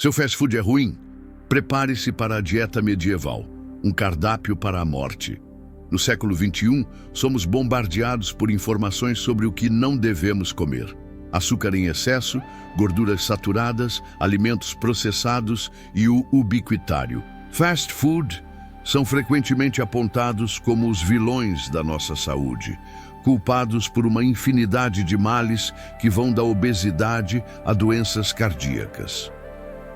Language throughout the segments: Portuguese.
Seu fast food é ruim? Prepare-se para a dieta medieval, um cardápio para a morte. No século XXI, somos bombardeados por informações sobre o que não devemos comer. Açúcar em excesso, gorduras saturadas, alimentos processados e o ubiquitário. Fast food são frequentemente apontados como os vilões da nossa saúde, culpados por uma infinidade de males que vão da obesidade a doenças cardíacas.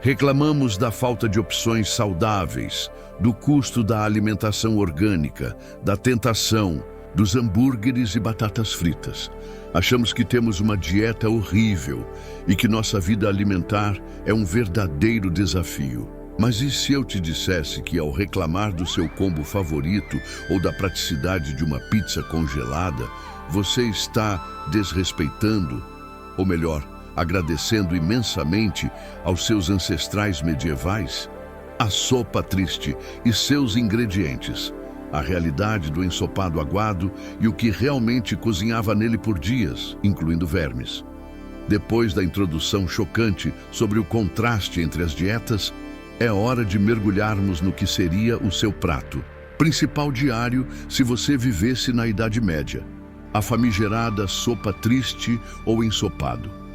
Reclamamos da falta de opções saudáveis, do custo da alimentação orgânica, da tentação, dos hambúrgueres e batatas fritas. Achamos que temos uma dieta horrível e que nossa vida alimentar é um verdadeiro desafio. Mas e se eu te dissesse que ao reclamar do seu combo favorito ou da praticidade de uma pizza congelada, você está desrespeitando, ou melhor, agradecendo imensamente aos seus ancestrais medievais? A sopa triste e seus ingredientes, a realidade do ensopado aguado e o que realmente cozinhava nele por dias, incluindo vermes. Depois da introdução chocante sobre o contraste entre as dietas, é hora de mergulharmos no que seria o seu prato principal diário se você vivesse na Idade Média: a famigerada sopa triste ou ensopado.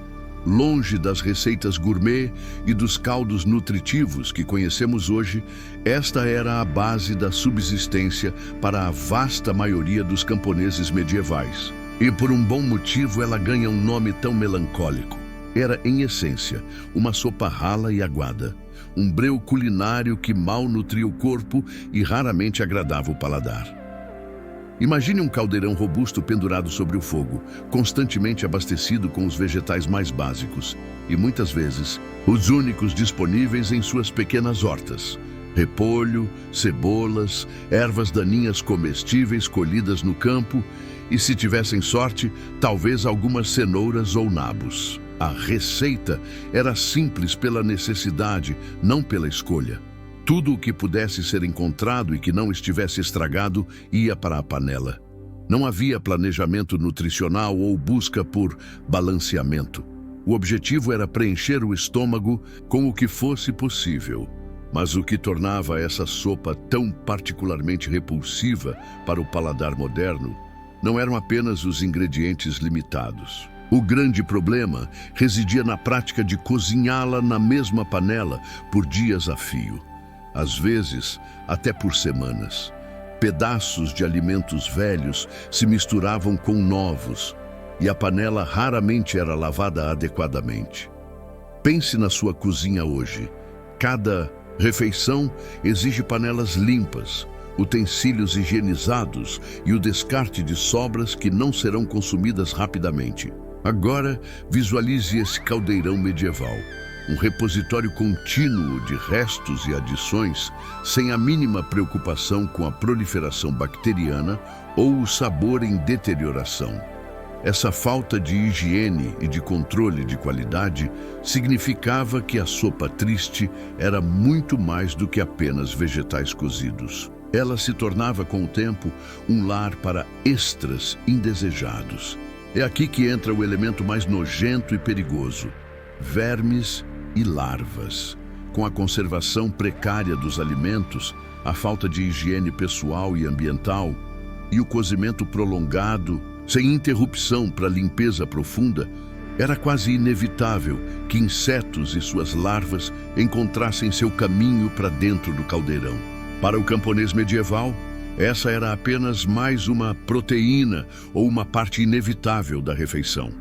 Longe das receitas gourmet e dos caldos nutritivos que conhecemos hoje, esta era a base da subsistência para a vasta maioria dos camponeses medievais. E por um bom motivo ela ganha um nome tão melancólico. Era, em essência, uma sopa rala e aguada, um breu culinário que mal nutria o corpo e raramente agradava o paladar. Imagine um caldeirão robusto pendurado sobre o fogo, constantemente abastecido com os vegetais mais básicos e, muitas vezes, os únicos disponíveis em suas pequenas hortas. Repolho, cebolas, ervas daninhas comestíveis colhidas no campo e, se tivessem sorte, talvez algumas cenouras ou nabos. A receita era simples pela necessidade, não pela escolha. Tudo o que pudesse ser encontrado e que não estivesse estragado ia para a panela. Não havia planejamento nutricional ou busca por balanceamento. O objetivo era preencher o estômago com o que fosse possível. Mas o que tornava essa sopa tão particularmente repulsiva para o paladar moderno não eram apenas os ingredientes limitados. O grande problema residia na prática de cozinhá-la na mesma panela por dias a fio. Às vezes, até por semanas. Pedaços de alimentos velhos se misturavam com novos e a panela raramente era lavada adequadamente. Pense na sua cozinha hoje. Cada refeição exige panelas limpas, utensílios higienizados e o descarte de sobras que não serão consumidas rapidamente. Agora, visualize esse caldeirão medieval. Um repositório contínuo de restos e adições, sem a mínima preocupação com a proliferação bacteriana ou o sabor em deterioração. Essa falta de higiene e de controle de qualidade significava que a sopa triste era muito mais do que apenas vegetais cozidos. Ela se tornava, com o tempo, um lar para extras indesejados. É aqui que entra o elemento mais nojento e perigoso: vermes e larvas. Com a conservação precária dos alimentos, a falta de higiene pessoal e ambiental e o cozimento prolongado, sem interrupção para limpeza profunda, era quase inevitável que insetos e suas larvas encontrassem seu caminho para dentro do caldeirão. Para o camponês medieval, essa era apenas mais uma proteína ou uma parte inevitável da refeição.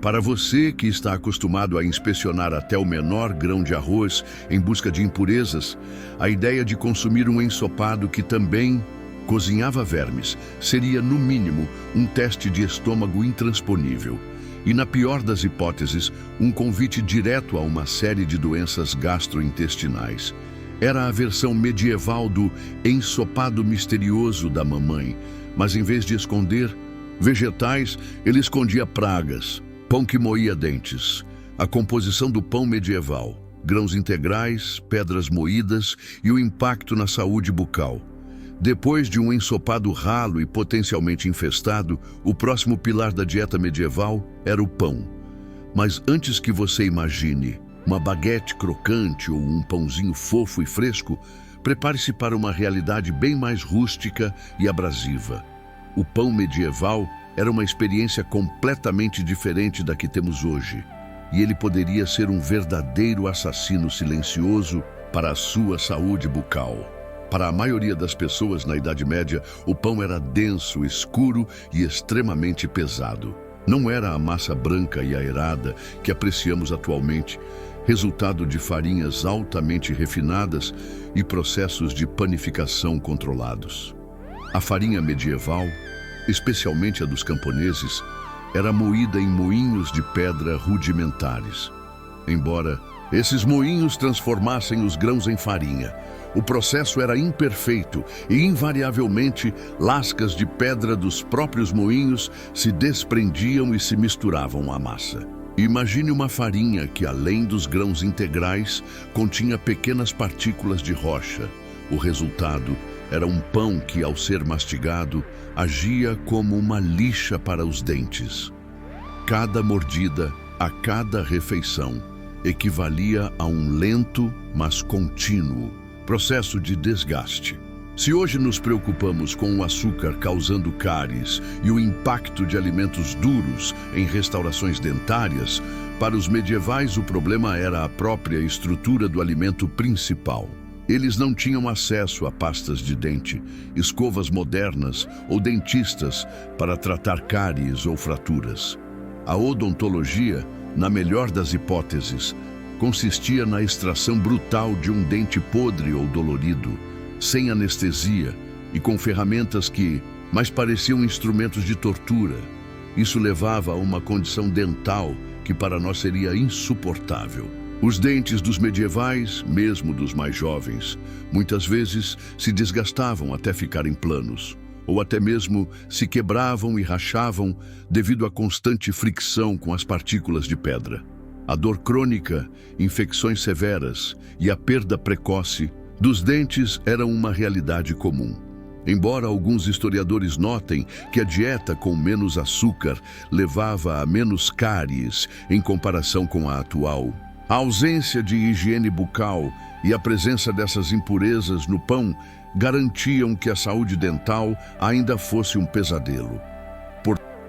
Para você que está acostumado a inspecionar até o menor grão de arroz em busca de impurezas, a ideia de consumir um ensopado que também cozinhava vermes seria, no mínimo, um teste de estômago intransponível. E, na pior das hipóteses, um convite direto a uma série de doenças gastrointestinais. Era a versão medieval do ensopado misterioso da mamãe, mas em vez de esconder vegetais, ele escondia pragas. Pão que moía dentes, a composição do pão medieval, grãos integrais, pedras moídas e o impacto na saúde bucal. Depois de um ensopado ralo e potencialmente infestado, o próximo pilar da dieta medieval era o pão. Mas antes que você imagine, uma baguete crocante ou um pãozinho fofo e fresco, prepare-se para uma realidade bem mais rústica e abrasiva. O pão medieval era uma experiência completamente diferente da que temos hoje, e ele poderia ser um verdadeiro assassino silencioso para a sua saúde bucal. Para a maioria das pessoas na Idade Média, o pão era denso, escuro e extremamente pesado. Não era a massa branca e aerada que apreciamos atualmente, resultado de farinhas altamente refinadas e processos de panificação controlados. A farinha medieval, especialmente a dos camponeses, era moída em moinhos de pedra rudimentares. Embora esses moinhos transformassem os grãos em farinha, o processo era imperfeito e, invariavelmente, lascas de pedra dos próprios moinhos se desprendiam e se misturavam à massa. Imagine uma farinha que, além dos grãos integrais, continha pequenas partículas de rocha. O resultado era um pão que, ao ser mastigado, agia como uma lixa para os dentes. Cada mordida, a cada refeição, equivalia a um lento, mas contínuo processo de desgaste. Se hoje nos preocupamos com o açúcar causando cáries e o impacto de alimentos duros em restaurações dentárias, para os medievais o problema era a própria estrutura do alimento principal. Eles não tinham acesso a pastas de dente, escovas modernas ou dentistas para tratar cáries ou fraturas. A odontologia, na melhor das hipóteses, consistia na extração brutal de um dente podre ou dolorido, sem anestesia e com ferramentas que mais pareciam instrumentos de tortura. Isso levava a uma condição dental que para nós seria insuportável. Os dentes dos medievais, mesmo dos mais jovens, muitas vezes se desgastavam até ficarem planos, ou até mesmo se quebravam e rachavam devido à constante fricção com as partículas de pedra. A dor crônica, infecções severas e a perda precoce dos dentes eram uma realidade comum. Embora alguns historiadores notem que a dieta com menos açúcar levava a menos cáries em comparação com a atual, a ausência de higiene bucal e a presença dessas impurezas no pão garantiam que a saúde dental ainda fosse um pesadelo.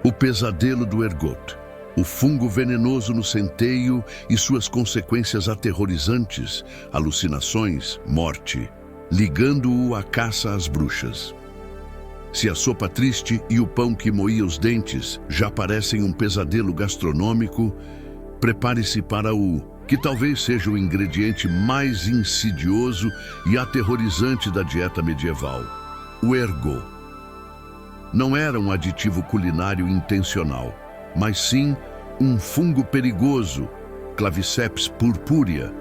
O pesadelo do ergot. O fungo venenoso no centeio e suas consequências aterrorizantes, alucinações, morte, ligando-o à caça às bruxas. Se a sopa triste e o pão que moía os dentes já parecem um pesadelo gastronômico, prepare-se para o que talvez seja o ingrediente mais insidioso e aterrorizante da dieta medieval: o ergot. Não era um aditivo culinário intencional, mas sim um fungo perigoso, Claviceps purpúrea,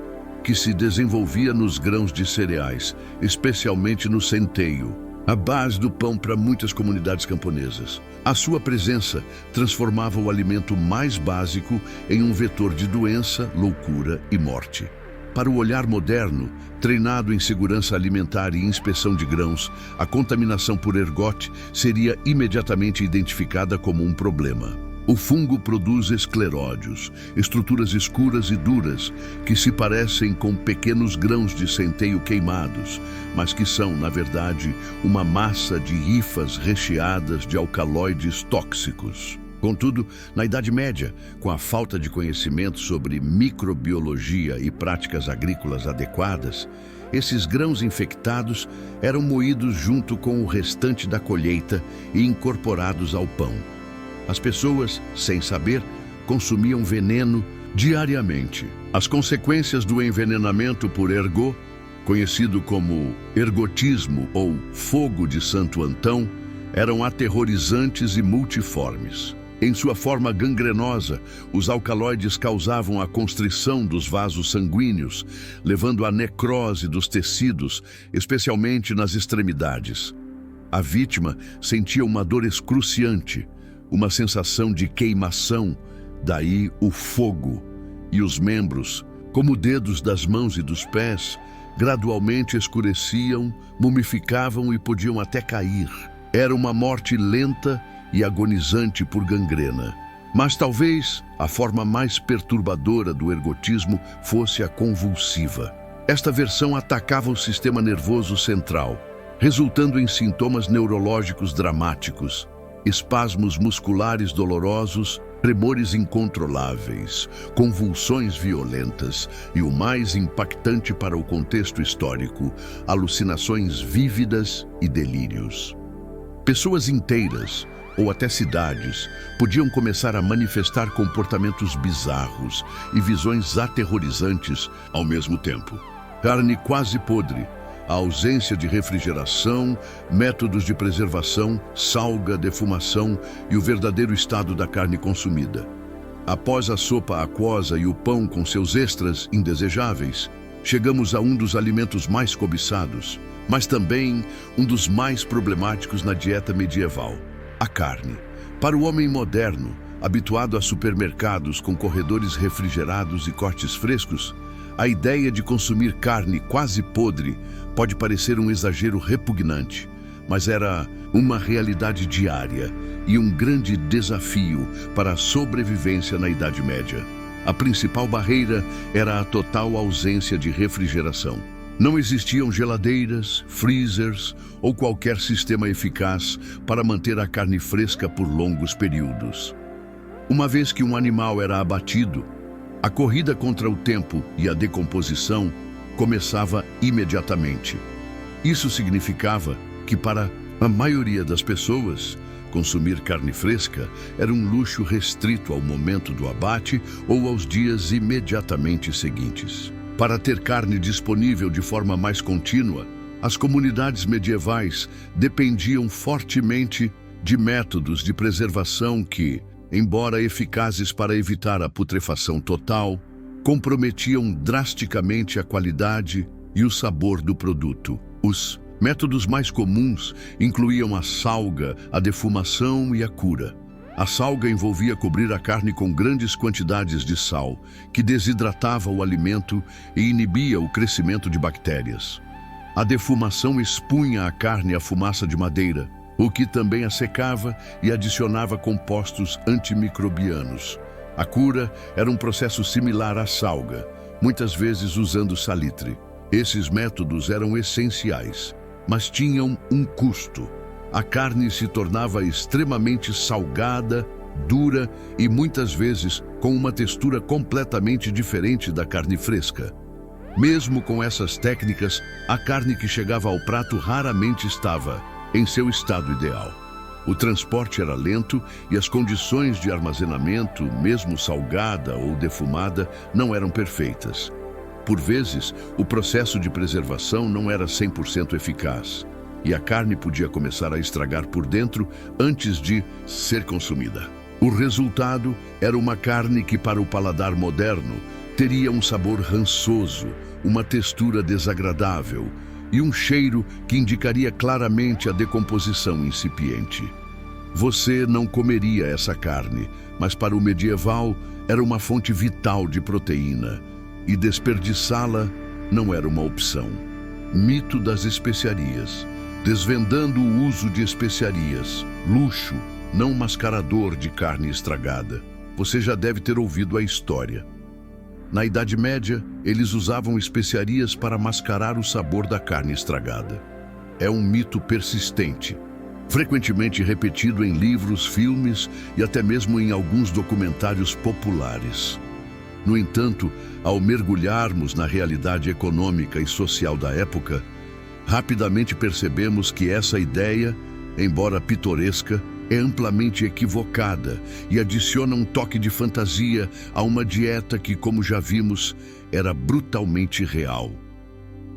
que se desenvolvia nos grãos de cereais, especialmente no centeio, a base do pão para muitas comunidades camponesas. A sua presença transformava o alimento mais básico em um vetor de doença, loucura e morte. Para o olhar moderno, treinado em segurança alimentar e inspeção de grãos, a contaminação por ergot seria imediatamente identificada como um problema. O fungo produz escleródios, estruturas escuras e duras que se parecem com pequenos grãos de centeio queimados, mas que são, na verdade, uma massa de hifas recheadas de alcaloides tóxicos. Contudo, na Idade Média, com a falta de conhecimento sobre microbiologia e práticas agrícolas adequadas, esses grãos infectados eram moídos junto com o restante da colheita e incorporados ao pão. As pessoas, sem saber, consumiam veneno diariamente. As consequências do envenenamento por ergot, conhecido como ergotismo ou fogo de Santo Antão, eram aterrorizantes e multiformes. Em sua forma gangrenosa, os alcaloides causavam a constrição dos vasos sanguíneos, levando à necrose dos tecidos, especialmente nas extremidades. A vítima sentia uma dor excruciante, uma sensação de queimação, daí o fogo, e os membros, como dedos das mãos e dos pés, gradualmente escureciam, mumificavam e podiam até cair. Era uma morte lenta e agonizante por gangrena. Mas talvez a forma mais perturbadora do ergotismo fosse a convulsiva. Esta versão atacava o sistema nervoso central, resultando em sintomas neurológicos dramáticos, espasmos musculares dolorosos, tremores incontroláveis, convulsões violentas e, o mais impactante para o contexto histórico, alucinações vívidas e delírios. Pessoas inteiras, ou até cidades, podiam começar a manifestar comportamentos bizarros e visões aterrorizantes ao mesmo tempo. Carne quase podre, a ausência de refrigeração, métodos de preservação, salga, defumação e o verdadeiro estado da carne consumida. Após a sopa aquosa e o pão com seus extras indesejáveis, chegamos a um dos alimentos mais cobiçados, mas também um dos mais problemáticos na dieta medieval: a carne. Para o homem moderno, habituado a supermercados com corredores refrigerados e cortes frescos, a ideia de consumir carne quase podre pode parecer um exagero repugnante, mas era uma realidade diária e um grande desafio para a sobrevivência na Idade Média. A principal barreira era a total ausência de refrigeração. Não existiam geladeiras, freezers ou qualquer sistema eficaz para manter a carne fresca por longos períodos. Uma vez que um animal era abatido, a corrida contra o tempo e a decomposição começava imediatamente. Isso significava que, para a maioria das pessoas, consumir carne fresca era um luxo restrito ao momento do abate ou aos dias imediatamente seguintes. Para ter carne disponível de forma mais contínua, as comunidades medievais dependiam fortemente de métodos de preservação que, embora eficazes para evitar a putrefação total, comprometiam drasticamente a qualidade e o sabor do produto. Os métodos mais comuns incluíam a salga, a defumação e a cura. A salga envolvia cobrir a carne com grandes quantidades de sal, que desidratava o alimento e inibia o crescimento de bactérias. A defumação expunha a carne à fumaça de madeira, o que também a secava e adicionava compostos antimicrobianos. A cura era um processo similar à salga, muitas vezes usando salitre. Esses métodos eram essenciais, mas tinham um custo. A carne se tornava extremamente salgada, dura e muitas vezes com uma textura completamente diferente da carne fresca. Mesmo com essas técnicas, a carne que chegava ao prato raramente estava em seu estado ideal. O transporte era lento e as condições de armazenamento, mesmo salgada ou defumada, não eram perfeitas. Por vezes, o processo de preservação não era 100% eficaz, e a carne podia começar a estragar por dentro antes de ser consumida. O resultado era uma carne que, para o paladar moderno, teria um sabor rançoso, uma textura desagradável e um cheiro que indicaria claramente a decomposição incipiente. Você não comeria essa carne, mas para o medieval era uma fonte vital de proteína, e desperdiçá-la não era uma opção. Mito das especiarias. Desvendando o uso de especiarias. Luxo, não mascarador de carne estragada. Você já deve ter ouvido a história. Na Idade Média, eles usavam especiarias para mascarar o sabor da carne estragada. É um mito persistente, frequentemente repetido em livros, filmes e até mesmo em alguns documentários populares. No entanto, ao mergulharmos na realidade econômica e social da época, rapidamente percebemos que essa ideia, embora pitoresca, é amplamente equivocada e adiciona um toque de fantasia a uma dieta que, como já vimos, era brutalmente real.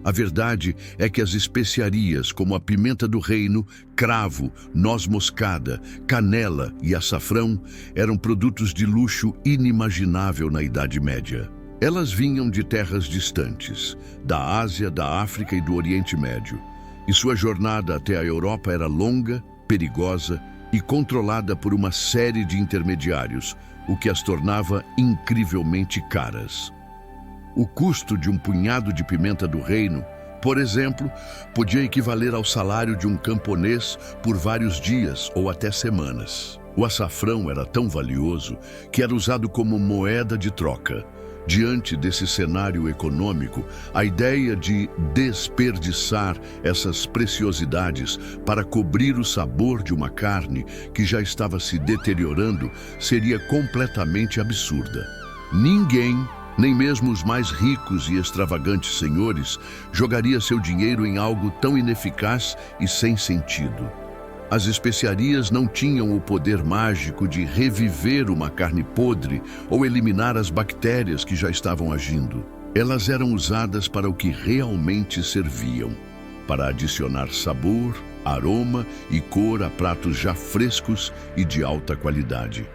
A verdade é que as especiarias como a pimenta do reino, cravo, noz moscada, canela e açafrão eram produtos de luxo inimaginável na Idade Média. Elas vinham de terras distantes, da Ásia, da África e do Oriente Médio, e sua jornada até a Europa era longa, perigosa e controlada por uma série de intermediários, o que as tornava incrivelmente caras. O custo de um punhado de pimenta do reino Por exemplo, podia equivaler ao salário de um camponês por vários dias ou até semanas. O açafrão era tão valioso que era usado como moeda de troca. Diante desse cenário econômico, a ideia de desperdiçar essas preciosidades para cobrir o sabor de uma carne que já estava se deteriorando seria completamente absurda. Ninguém, nem mesmo os mais ricos e extravagantes senhores, jogaria seu dinheiro em algo tão ineficaz e sem sentido. As especiarias não tinham o poder mágico de reviver uma carne podre ou eliminar as bactérias que já estavam agindo. Elas eram usadas para o que realmente serviam, para adicionar sabor, aroma e cor a pratos já frescos e de alta qualidade.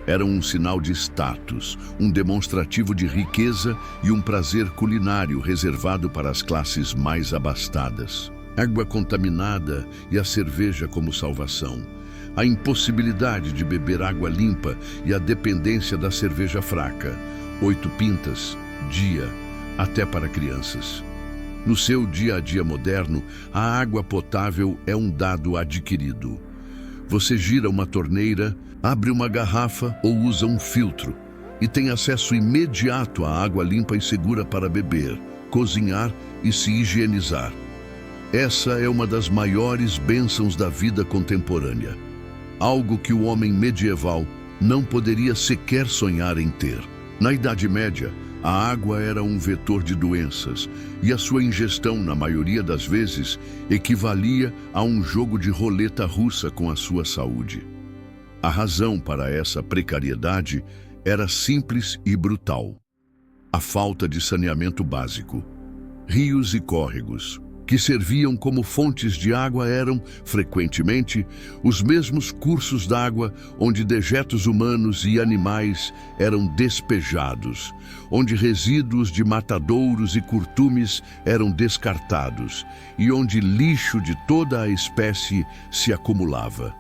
Eram um sinal de status, um demonstrativo de riqueza e um prazer culinário reservado para as classes mais abastadas. Água contaminada e a cerveja como salvação. A impossibilidade de beber água limpa e a dependência da cerveja fraca. 8 pintas, dia, até para crianças. No seu dia a dia moderno, a água potável é um dado adquirido. Você gira uma torneira, abre uma garrafa ou usa um filtro e tem acesso imediato à água limpa e segura para beber, cozinhar e se higienizar. Essa é uma das maiores bênçãos da vida contemporânea. Algo que o homem medieval não poderia sequer sonhar em ter. Na Idade Média, a água era um vetor de doenças e a sua ingestão, na maioria das vezes, equivalia a um jogo de roleta russa com a sua saúde. A razão para essa precariedade era simples e brutal: a falta de saneamento básico. Rios e córregos, que serviam como fontes de água, eram, frequentemente, os mesmos cursos d'água onde dejetos humanos e animais eram despejados, onde resíduos de matadouros e curtumes eram descartados e onde lixo de toda a espécie se acumulava.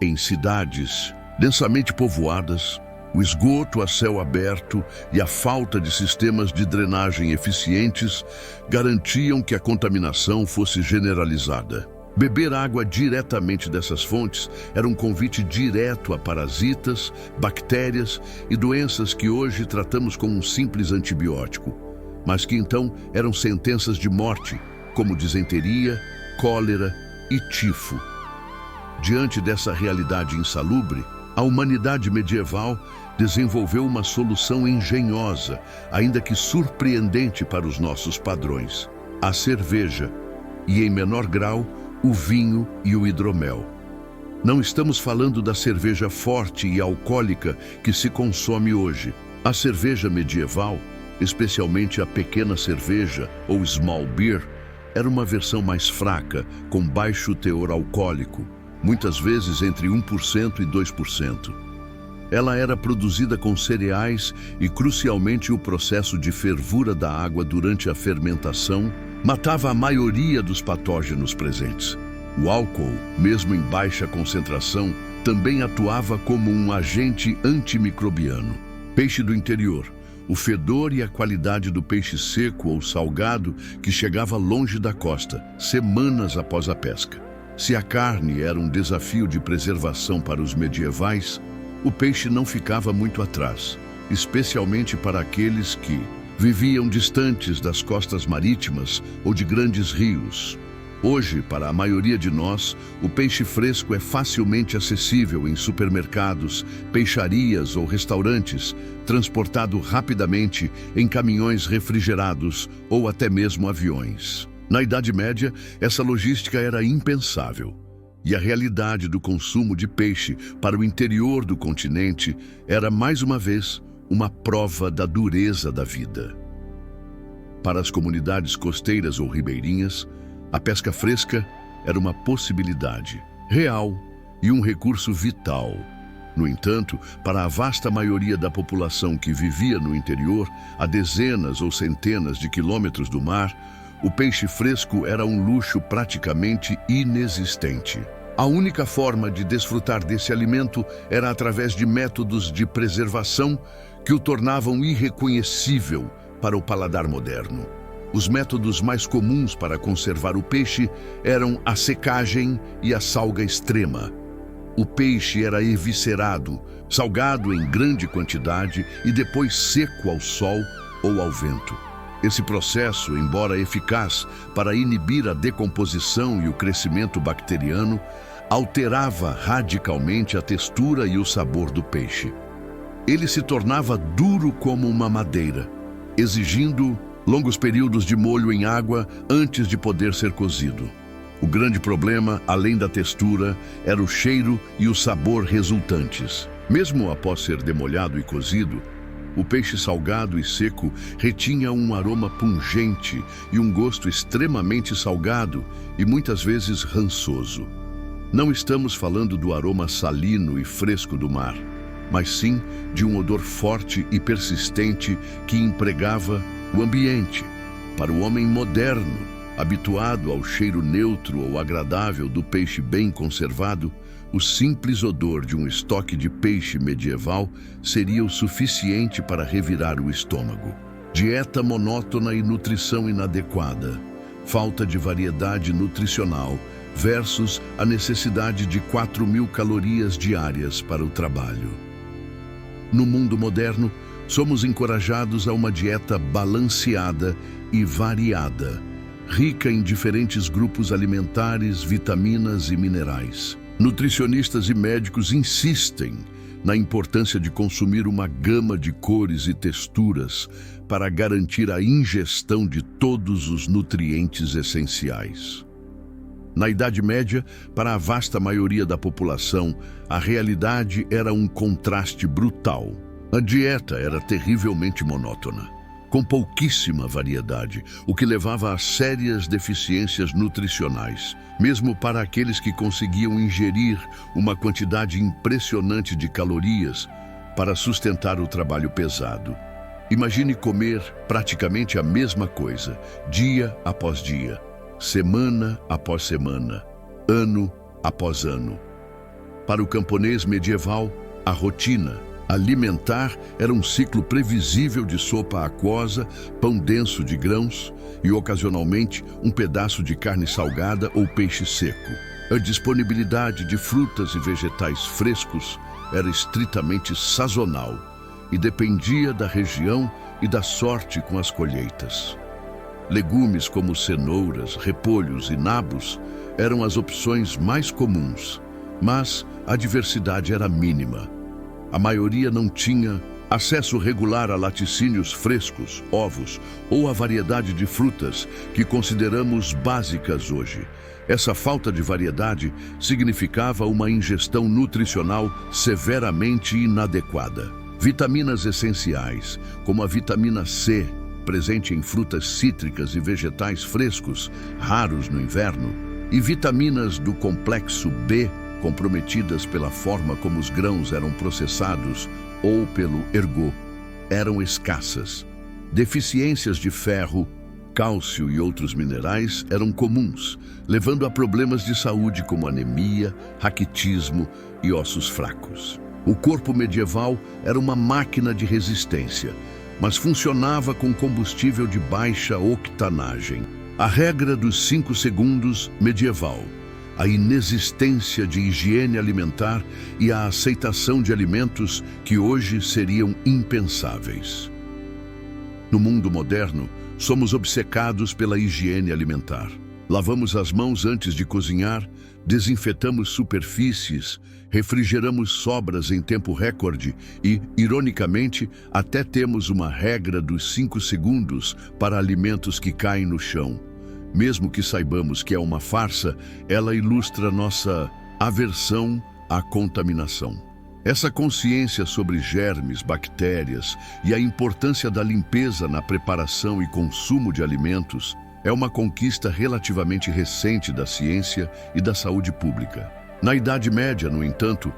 Em cidades densamente povoadas, o esgoto a céu aberto e a falta de sistemas de drenagem eficientes garantiam que a contaminação fosse generalizada. Beber água diretamente dessas fontes era um convite direto a parasitas, bactérias e doenças que hoje tratamos com um simples antibiótico, mas que então eram sentenças de morte, como disenteria, cólera e tifo. Diante dessa realidade insalubre, a humanidade medieval desenvolveu uma solução engenhosa, ainda que surpreendente para os nossos padrões: a cerveja e, em menor grau, o vinho e o hidromel. Não estamos falando da cerveja forte e alcoólica que se consome hoje. A cerveja medieval, especialmente a pequena cerveja ou small beer, era uma versão mais fraca, com baixo teor alcoólico, muitas vezes entre 1% e 2%. Ela era produzida com cereais e, crucialmente, o processo de fervura da água durante a fermentação matava a maioria dos patógenos presentes. O álcool, mesmo em baixa concentração, também atuava como um agente antimicrobiano. Peixe do interior. O fedor e a qualidade do peixe seco ou salgado que chegava longe da costa, semanas após a pesca. Se a carne era um desafio de preservação para os medievais, o peixe não ficava muito atrás, especialmente para aqueles que viviam distantes das costas marítimas ou de grandes rios. Hoje, para a maioria de nós, o peixe fresco é facilmente acessível em supermercados, peixarias ou restaurantes, transportado rapidamente em caminhões refrigerados ou até mesmo aviões. Na Idade Média, essa logística era impensável, e a realidade do consumo de peixe para o interior do continente era, mais uma vez, uma prova da dureza da vida. Para as comunidades costeiras ou ribeirinhas, a pesca fresca era uma possibilidade real e um recurso vital. No entanto, para a vasta maioria da população que vivia no interior, a dezenas ou centenas de quilômetros do mar, o peixe fresco era um luxo praticamente inexistente. A única forma de desfrutar desse alimento era através de métodos de preservação que o tornavam irreconhecível para o paladar moderno. Os métodos mais comuns para conservar o peixe eram a secagem e a salga extrema. O peixe era eviscerado, salgado em grande quantidade e depois seco ao sol ou ao vento. Esse processo, embora eficaz para inibir a decomposição e o crescimento bacteriano, alterava radicalmente a textura e o sabor do peixe. Ele se tornava duro como uma madeira, exigindo longos períodos de molho em água antes de poder ser cozido. O grande problema, além da textura, era o cheiro e o sabor resultantes. Mesmo após ser demolhado e cozido, o peixe salgado e seco retinha um aroma pungente e um gosto extremamente salgado e muitas vezes rançoso. Não estamos falando do aroma salino e fresco do mar, mas sim de um odor forte e persistente que empregava o ambiente. Para o homem moderno, habituado ao cheiro neutro ou agradável do peixe bem conservado, o simples odor de um estoque de peixe medieval seria o suficiente para revirar o estômago. Dieta monótona e nutrição inadequada, falta de variedade nutricional versus a necessidade de 4.000 calorias diárias para o trabalho. No mundo moderno, somos encorajados a uma dieta balanceada e variada, rica em diferentes grupos alimentares, vitaminas e minerais. Nutricionistas e médicos insistem na importância de consumir uma gama de cores e texturas para garantir a ingestão de todos os nutrientes essenciais. Na Idade Média, para a vasta maioria da população, a realidade era um contraste brutal. A dieta era terrivelmente monótona, com pouquíssima variedade, o que levava a sérias deficiências nutricionais, mesmo para aqueles que conseguiam ingerir uma quantidade impressionante de calorias para sustentar o trabalho pesado. Imagine comer praticamente a mesma coisa, dia após dia, semana após semana, ano após ano. Para o camponês medieval, a rotina alimentar era um ciclo previsível de sopa aquosa, pão denso de grãos e, ocasionalmente, um pedaço de carne salgada ou peixe seco. A disponibilidade de frutas e vegetais frescos era estritamente sazonal e dependia da região e da sorte com as colheitas. Legumes como cenouras, repolhos e nabos eram as opções mais comuns, mas a diversidade era mínima. A maioria não tinha acesso regular a laticínios frescos, ovos ou a variedade de frutas que consideramos básicas hoje. Essa falta de variedade significava uma ingestão nutricional severamente inadequada. Vitaminas essenciais, como a vitamina C, presente em frutas cítricas e vegetais frescos, raros no inverno, e vitaminas do complexo B, comprometidas pela forma como os grãos eram processados ou pelo ergot, eram escassas. Deficiências de ferro, cálcio e outros minerais eram comuns, levando a problemas de saúde como anemia, raquitismo e ossos fracos. O corpo medieval era uma máquina de resistência, mas funcionava com combustível de baixa octanagem. A regra dos 5 segundos medieval, a inexistência de higiene alimentar e a aceitação de alimentos que hoje seriam impensáveis. No mundo moderno, somos obcecados pela higiene alimentar. Lavamos as mãos antes de cozinhar, desinfetamos superfícies, refrigeramos sobras em tempo recorde e, ironicamente, até temos uma regra dos 5 segundos para alimentos que caem no chão. Mesmo que saibamos que é uma farsa, ela ilustra nossa aversão à contaminação. Essa consciência sobre germes, bactérias e a importância da limpeza na preparação e consumo de alimentos é uma conquista relativamente recente da ciência e da saúde pública. Na Idade Média, no entanto,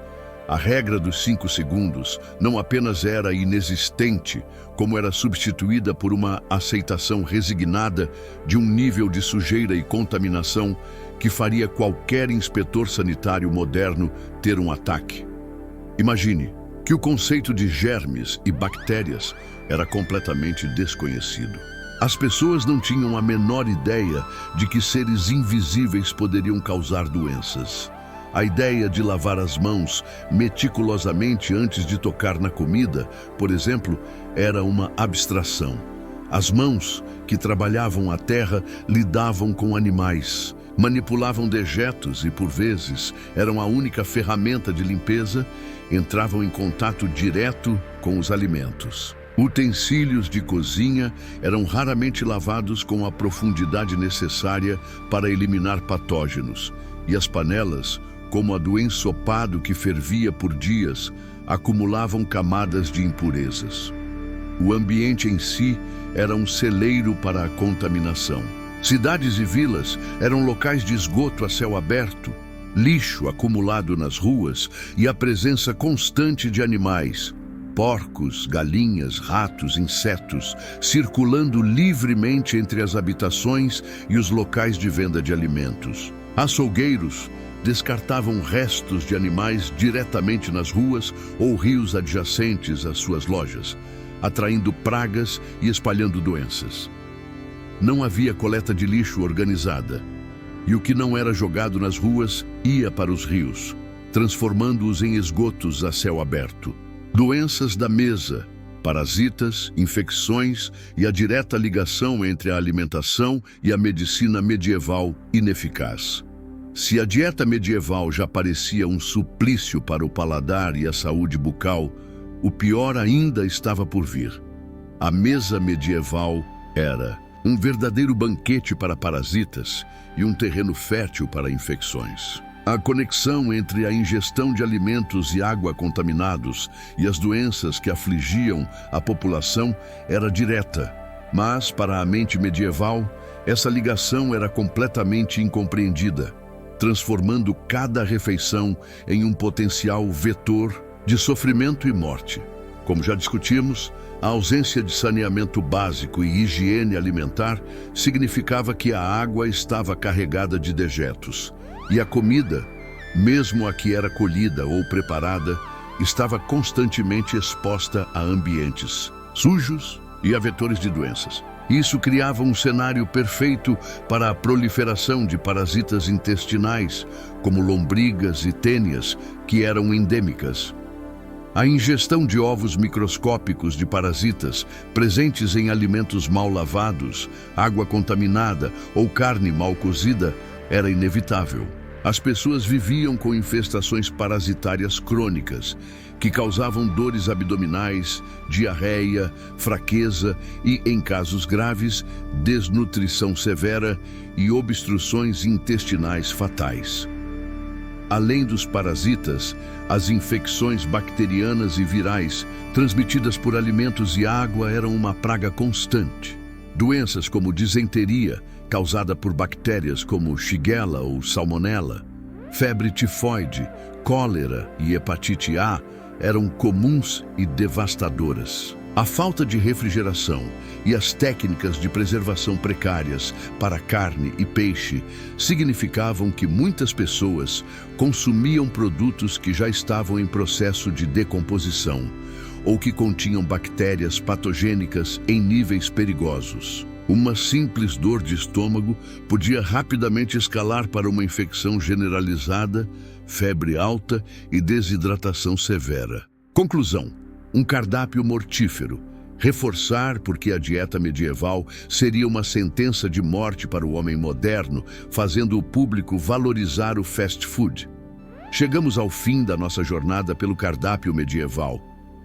a regra dos 5 segundos não apenas era inexistente, como era substituída por uma aceitação resignada de um nível de sujeira e contaminação que faria qualquer inspetor sanitário moderno ter um ataque. Imagine que o conceito de germes e bactérias era completamente desconhecido. As pessoas não tinham a menor ideia de que seres invisíveis poderiam causar doenças. A ideia de lavar as mãos meticulosamente antes de tocar na comida, por exemplo, era uma abstração. As mãos, que trabalhavam a terra, lidavam com animais, manipulavam dejetos e, por vezes, eram a única ferramenta de limpeza, entravam em contato direto com os alimentos. Utensílios de cozinha eram raramente lavados com a profundidade necessária para eliminar patógenos, e as panelas, como a do ensopado que fervia por dias, acumulavam camadas de impurezas. O ambiente em si era um celeiro para a contaminação. Cidades e vilas eram locais de esgoto a céu aberto, lixo acumulado nas ruas e a presença constante de animais, porcos, galinhas, ratos, insetos, circulando livremente entre as habitações e os locais de venda de alimentos. Açougueiros descartavam restos de animais diretamente nas ruas ou rios adjacentes às suas lojas, atraindo pragas e espalhando doenças. Não havia coleta de lixo organizada, e o que não era jogado nas ruas ia para os rios, transformando-os em esgotos a céu aberto. Doenças da mesa, parasitas, infecções e a direta ligação entre a alimentação e a medicina medieval ineficaz. Se a dieta medieval já parecia um suplício para o paladar e a saúde bucal, o pior ainda estava por vir. A mesa medieval era um verdadeiro banquete para parasitas e um terreno fértil para infecções. A conexão entre a ingestão de alimentos e água contaminados e as doenças que afligiam a população era direta, mas para a mente medieval, essa ligação era completamente incompreendida, transformando cada refeição em um potencial vetor de sofrimento e morte. Como já discutimos, a ausência de saneamento básico e higiene alimentar significava que a água estava carregada de dejetos, e a comida, mesmo a que era colhida ou preparada, estava constantemente exposta a ambientes sujos e a vetores de doenças. Isso criava um cenário perfeito para a proliferação de parasitas intestinais, como lombrigas e tênias, que eram endêmicas. A ingestão de ovos microscópicos de parasitas presentes em alimentos mal lavados, água contaminada ou carne mal cozida era inevitável. As pessoas viviam com infestações parasitárias crônicas, que causavam dores abdominais, diarreia, fraqueza e, em casos graves, desnutrição severa e obstruções intestinais fatais. Além dos parasitas, as infecções bacterianas e virais transmitidas por alimentos e água eram uma praga constante. Doenças como disenteria, causada por bactérias como Shigella ou Salmonella, febre tifoide, cólera e hepatite A eram comuns e devastadoras. A falta de refrigeração e as técnicas de preservação precárias para carne e peixe significavam que muitas pessoas consumiam produtos que já estavam em processo de decomposição ou que continham bactérias patogênicas em níveis perigosos. Uma simples dor de estômago podia rapidamente escalar para uma infecção generalizada, febre alta e desidratação severa. Conclusão: um cardápio mortífero. Reforçar porque a dieta medieval seria uma sentença de morte para o homem moderno, fazendo o público valorizar o fast food. Chegamos ao fim da nossa jornada pelo cardápio medieval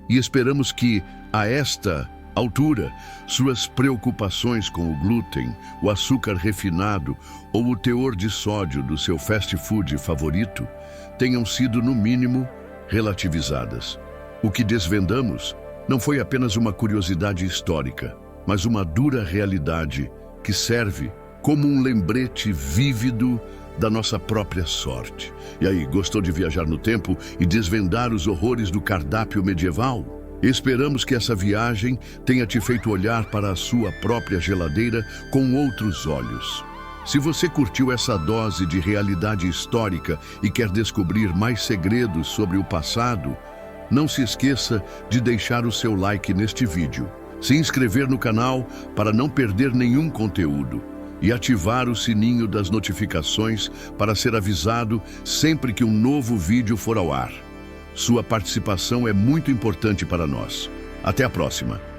e esperamos que, a esta altura, suas preocupações com o glúten, o açúcar refinado ou o teor de sódio do seu fast food favorito tenham sido, no mínimo, relativizadas. O que desvendamos não foi apenas uma curiosidade histórica, mas uma dura realidade que serve como um lembrete vívido da nossa própria sorte. E aí, gostou de viajar no tempo e desvendar os horrores do cardápio medieval? Esperamos que essa viagem tenha te feito olhar para a sua própria geladeira com outros olhos. Se você curtiu essa dose de realidade histórica e quer descobrir mais segredos sobre o passado, não se esqueça de deixar o seu like neste vídeo, se inscrever no canal para não perder nenhum conteúdo e ativar o sininho das notificações para ser avisado sempre que um novo vídeo for ao ar. Sua participação é muito importante para nós. Até a próxima!